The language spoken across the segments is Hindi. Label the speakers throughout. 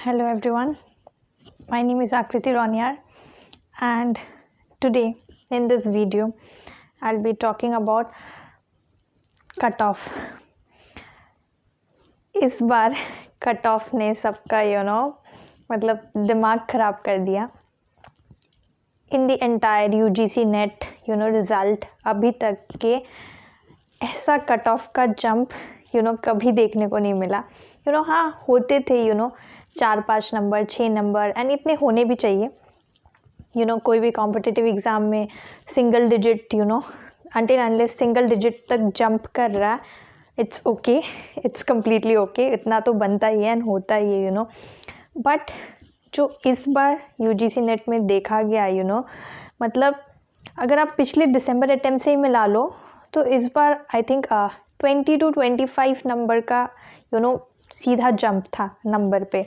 Speaker 1: Hello everyone, my name is Akriti Roniar and today in this video I'll be talking about cutoff. इस बार कट ऑफ ने सबका मतलब दिमाग ख़राब कर दिया. In the entire UGC net result अभी तक के ऐसा कट ऑफ का जंप कभी देखने को नहीं मिला. हाँ होते थे 4-5 नंबर 6 नंबर एंड इतने होने भी चाहिए. कोई भी कॉम्पिटिटिव एग्ज़ाम में single digit until unless single digit तक जंप कर रहा है, it's okay, it's completely okay. इतना तो बनता ही है एंड होता ही है बट जो इस बार यूजीसी नेट में देखा गया मतलब अगर आप पिछले दिसंबर अटेम्प्ट से ही मिला लो तो इस बार आई थिंक 20 to 25 नंबर का सीधा जंप था नंबर पे.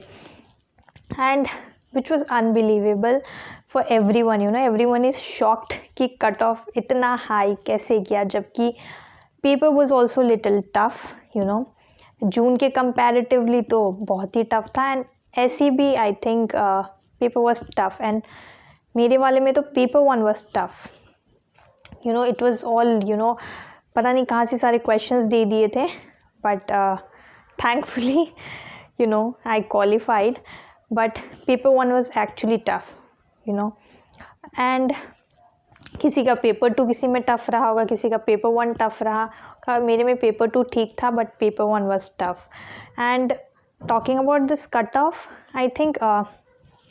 Speaker 1: And which was unbelievable for everyone. Everyone is shocked कि कट ऑफ इतना हाई कैसे किया, जबकि paper was also little tough. June के कंपैरेटिवली तो बहुत ही टफ था एंड ऐसी भी I think paper was tough. And मेरे वाले में तो paper 1 was tough. It was all पता नहीं कहाँ से सारे क्वेश्चंस दे दिए थे but thankfully I qualified, but paper 1 was actually tough. And किसी का पेपर 2 किसी में टफ़ रहा होगा, किसी का पेपर 1 टफ़ रहा. मेरे में पेपर 2 ठीक था but paper 1 was tough. And talking about this cut off, I think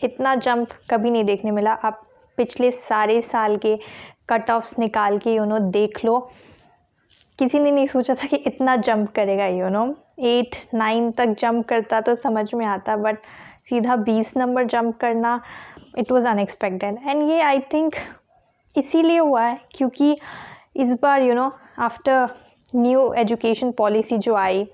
Speaker 1: इतना जंप कभी नहीं देखने मिला. आप पिछले सारे साल के कट ऑफ्स निकाल के देख लो, किसी ने नहीं सोचा था कि इतना जंप करेगा. 8-9 तक जंप करता तो समझ में आता, बट सीधा 20 नंबर जंप करना, इट वाज अनएक्सपेक्टेड. एंड ये आई थिंक इसीलिए हुआ है क्योंकि इस बार आफ्टर न्यू एजुकेशन पॉलिसी जो आई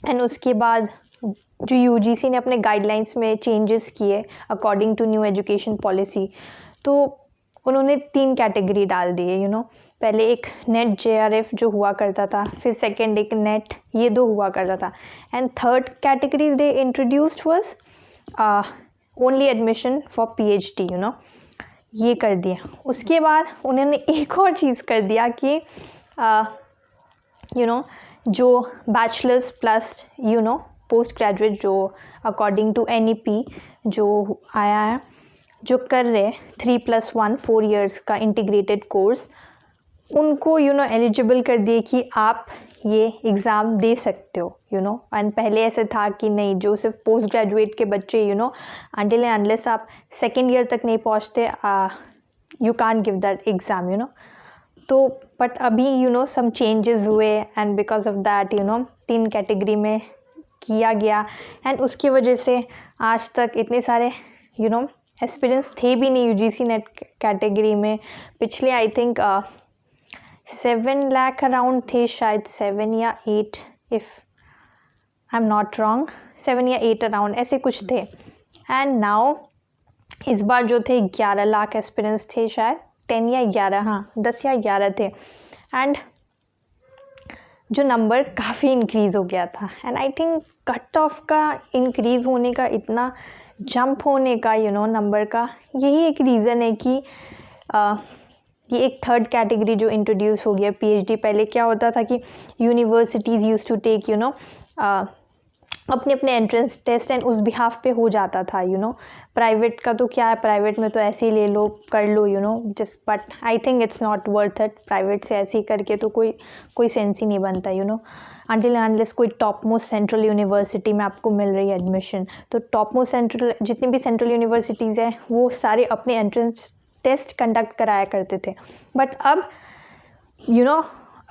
Speaker 1: एंड उसके बाद जो यूजीसी ने अपने गाइडलाइंस में चेंजेस किए according to new education policy, तो उन्होंने 3 कैटेगरी डाल दिए. पहले एक नेट जेआरएफ जो हुआ करता था, फिर सेकंड एक नेट, ये 2 हुआ करता था. And third category they introduced was only admission for PhD. ये कर दिया. उसके बाद उन्होंने एक और चीज़ कर दिया कि जो बैचलर्स प्लस पोस्ट ग्रेजुएट जो अकॉर्डिंग टू एनईपी जो आया है, जो कर रहे 3+1 4 years का इंटीग्रेटेड कोर्स, उनको एलिजिबल कर दिए कि आप ये एग्ज़ाम दे सकते हो. एंड पहले ऐसे था कि नहीं, जो सिर्फ पोस्ट ग्रेजुएट के बच्चे अनटिल एंड अनलेस आप सेकेंड ईयर तक नहीं पहुँचते, you can't give that exam. तो बट अभी सम चेंजेस हुए and because of that 3 category में किया गया. एंड उसकी वजह से आज तक इतने सारे एस्पिरेंट्स थे भी नहीं यूजीसी नेट कैटेगरी में. पिछले आई थिंक 7 लाख अराउंड थे शायद, 7 या 8 if I am not wrong, 7 या 8 अराउंड ऐसे कुछ थे. एंड नाउ इस बार जो थे 11 लाख एस्पिरेंट्स थे शायद, 10 या 11, हाँ 10 या 11 थे. एंड जो नंबर काफ़ी इंक्रीज़ हो गया था. And I think cut off का इंक्रीज़ होने का, इतना जंप होने का नंबर का, यही एक रीज़न है कि ये एक थर्ड कैटेगरी जो इंट्रोड्यूस हो गया पीएचडी. पहले क्या होता था कि यूनिवर्सिटीज़ यूज़ टू टेक अपने अपने एंट्रेंस टेस्ट एंड उस बिहाफ पे हो जाता था. प्राइवेट का तो क्या है, प्राइवेट में तो ऐसे ही ले लो कर लो just. But I think it's not worth it. Private से ऐसे ही करके तो कोई सेंस ही नहीं बनता. अनटिल अनलेस कोई टॉप मोस्ट सेंट्रल यूनिवर्सिटी में आपको मिल रही है एडमिशन, तो टॉप मोस्ट सेंट्रल जितनी भी सेंट्रल यूनिवर्सिटीज़ हैं वो सारे अपने एंट्रेंस टेस्ट कंडक्ट कराया करते थे. बट अब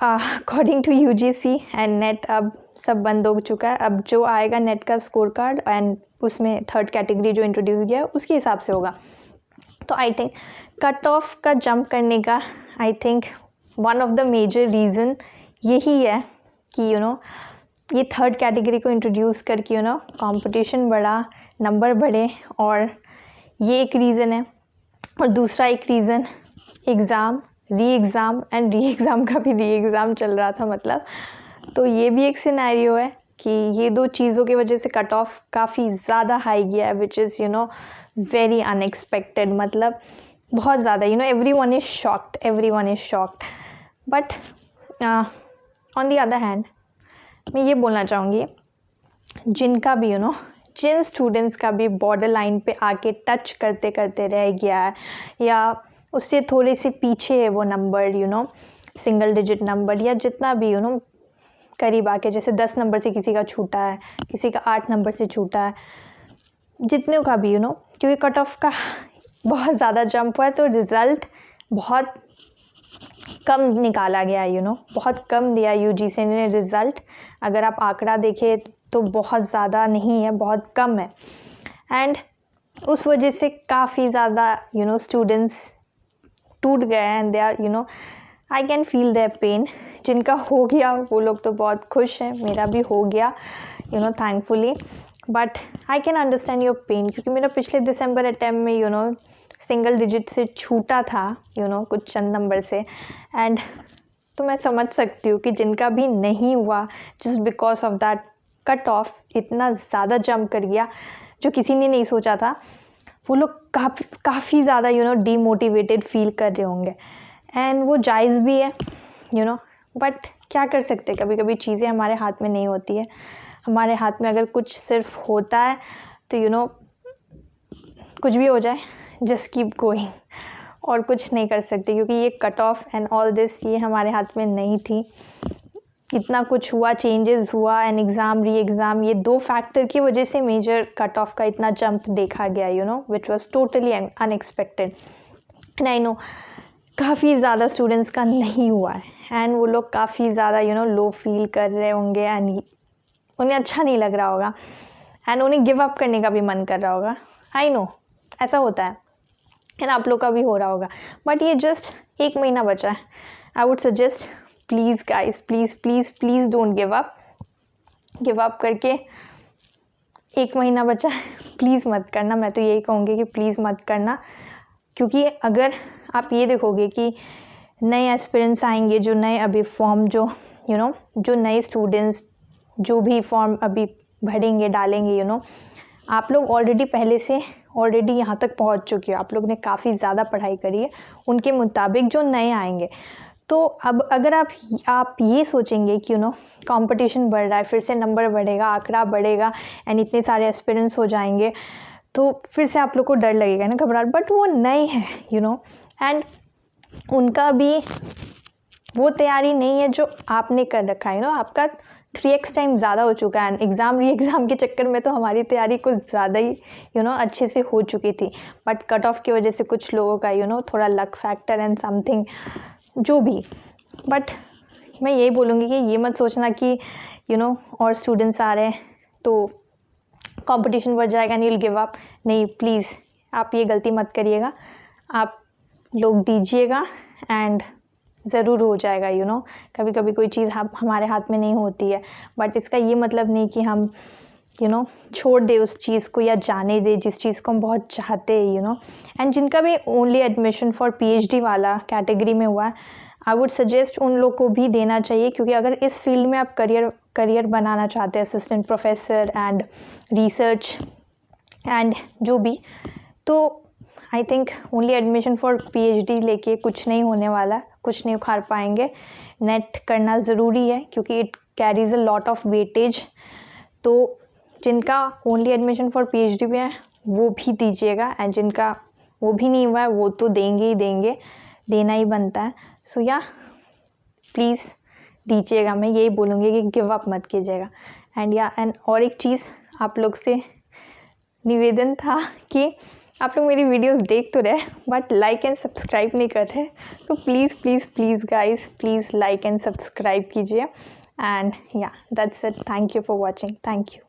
Speaker 1: according to UGC and NET अब सब बंद हो चुका है. अब जो आएगा नेट का स्कोर कार्ड एंड उसमें थर्ड कैटेगरी जो इंट्रोड्यूस किया है उसके हिसाब से होगा. तो आई थिंक कट ऑफ का जंप करने का I think one of the major reason यही है कि ये थर्ड कैटेगरी को इंट्रोड्यूस करके कंपटीशन बढ़ा, नंबर बढ़े, और ये एक रीज़न है. और दूसरा एक reason exam, re exam and re exam का भी री एग्ज़ाम चल रहा था मतलब, तो ये भी एक सिनेरियो है. कि ये दो चीज़ों की वजह से कट ऑफ काफ़ी ज़्यादा हाई गया है, विच इज़ वेरी अनएक्सपेक्टेड। मतलब बहुत ज़्यादा every one is shocked. But on the other hand मैं ये बोलना चाहूँगी, जिनका भी जिन स्टूडेंट्स का भी बॉर्डर लाइन पे आके टच करते करते रह गया है या उससे थोड़े से पीछे है वो नंबर सिंगल डिजिट नंबर, या जितना भी करीब आके, जैसे 10 नंबर से किसी का छूटा है, किसी का 8 नंबर से छूटा है, जितने का भी क्योंकि कट ऑफ का बहुत ज़्यादा जंप हुआ है तो रिज़ल्ट बहुत कम निकाला गया बहुत कम दिया यूजीसी ने रिज़ल्ट। अगर आप आंकड़ा देखें तो बहुत ज़्यादा नहीं है, बहुत कम है। एंड उस वजह से काफ़ी ज़्यादा स्टूडेंट्स टूट गए हैं and they are I can feel their pain. जिनका हो गया वो लोग तो बहुत खुश हैं, मेरा भी हो गया thankfully. But I can understand your pain, क्योंकि मेरा पिछले दिसंबर अटैम्प्ट में सिंगल डिजिट से छूटा था कुछ चंद नंबर से। एंड तो मैं समझ सकती हूँ कि जिनका भी नहीं हुआ just because of that cut off इतना ज़्यादा जंप कर गया जो किसी ने नहीं सोचा था, वो लोग काफ़ी ज़्यादा डीमोटिवेटेड फील कर रहे होंगे। एंड वो जायज़ भी है बट क्या कर सकते, कभी कभी चीज़ें हमारे हाथ में नहीं होती है। हमारे हाथ में अगर कुछ सिर्फ होता है तो कुछ भी हो जाए, जस्ट कीप गोइंग, और कुछ नहीं कर सकते, क्योंकि ये cut off and all this ये हमारे हाथ में नहीं थी। इतना कुछ हुआ, चेंजेस हुआ एंड एग्ज़ाम री एग्ज़ाम, ये दो फैक्टर की वजह से मेजर कट ऑफ का इतना जंप देखा गया which was totally unexpected. And I know काफ़ी ज़्यादा स्टूडेंट्स का नहीं हुआ है एंड वो लोग काफ़ी ज़्यादा लो फील कर रहे होंगे एंड उन्हें अच्छा नहीं लग रहा होगा एंड उन्हें गिव अप करने का भी मन कर रहा होगा। आई नो ऐसा होता है एंड आप लोग का भी हो रहा होगा। बट ये जस्ट 1 महीना बचा है। I would suggest please guys, please don't give up करके 1 महीना बचा है, प्लीज़ मत करना। मैं तो यही कहूँगी कि प्लीज़ मत करना, क्योंकि अगर आप ये देखोगे कि नए एस्पिरेंट्स आएंगे, जो नए अभी फॉर्म जो नए स्टूडेंट्स जो भी फॉर्म अभी भरेंगे डालेंगे आप लोग ऑलरेडी पहले से यहाँ तक पहुंच चुके हो, आप लोग ने काफ़ी ज़्यादा पढ़ाई करी है, उनके मुताबिक जो नए आएंगे। तो अब अगर आप ये सोचेंगे कि कंपटीशन बढ़ रहा है, फिर से नंबर बढ़ेगा, आंकड़ा बढ़ेगा एंड इतने सारे एस्पिरेंट्स हो जाएंगे, तो फिर से आप लोग को डर लगेगा ना, घबराहट। बट वो नए हैं एंड उनका भी वो तैयारी नहीं है जो आपने कर रखा है आपका 3x टाइम ज़्यादा हो चुका है। एग्ज़ाम री एग्ज़ाम के चक्कर में तो हमारी तैयारी कुछ ज़्यादा ही अच्छे से हो चुकी थी, बट कट ऑफ की वजह से कुछ लोगों का थोड़ा लक फैक्टर एंड समथिंग जो भी। बट मैं यही बोलूँगी कि ये मत सोचना कि और स्टूडेंट्स आ रहे हैं तो कंपटीशन बढ़ जाएगा and you will give up. नहीं, प्लीज़ आप ये गलती मत करिएगा, आप लोग दीजिएगा एंड ज़रूर हो जाएगा। कभी कभी कोई चीज़ हमारे हाथ में नहीं होती है, बट इसका ये मतलब नहीं कि हम छोड़ दे उस चीज़ को या जाने दे जिस चीज़ को हम बहुत चाहते हैं एंड जिनका भी ओनली एडमिशन फॉर PhD वाला कैटेगरी में हुआ है, आई वुड सजेस्ट उन लोग को भी देना चाहिए, क्योंकि अगर इस फील्ड में आप करियर बनाना चाहते हैं, assistant professor and research and जो भी, तो I think only admission for PhD लेके कुछ नहीं होने वाला, कुछ नहीं उखाड़ पाएंगे। नेट करना ज़रूरी है क्योंकि it carries a lot of weightage. तो जिनका ओनली एडमिशन फॉर PhD में है वो भी दीजिएगा एंड जिनका वो भी नहीं हुआ है वो तो देंगे ही देंगे, देना ही बनता है। सो या प्लीज़ दीजिएगा, मैं यही बोलूँगी कि गिव अप मत कीजिएगा। एंड और एक चीज़ आप लोग से निवेदन था कि आप लोग मेरी वीडियोस देख तो रहे बट लाइक एंड सब्सक्राइब नहीं कर रहे, तो please guys, please like and subscribe कीजिए। एंड या that's it, thank you for watching, thank you.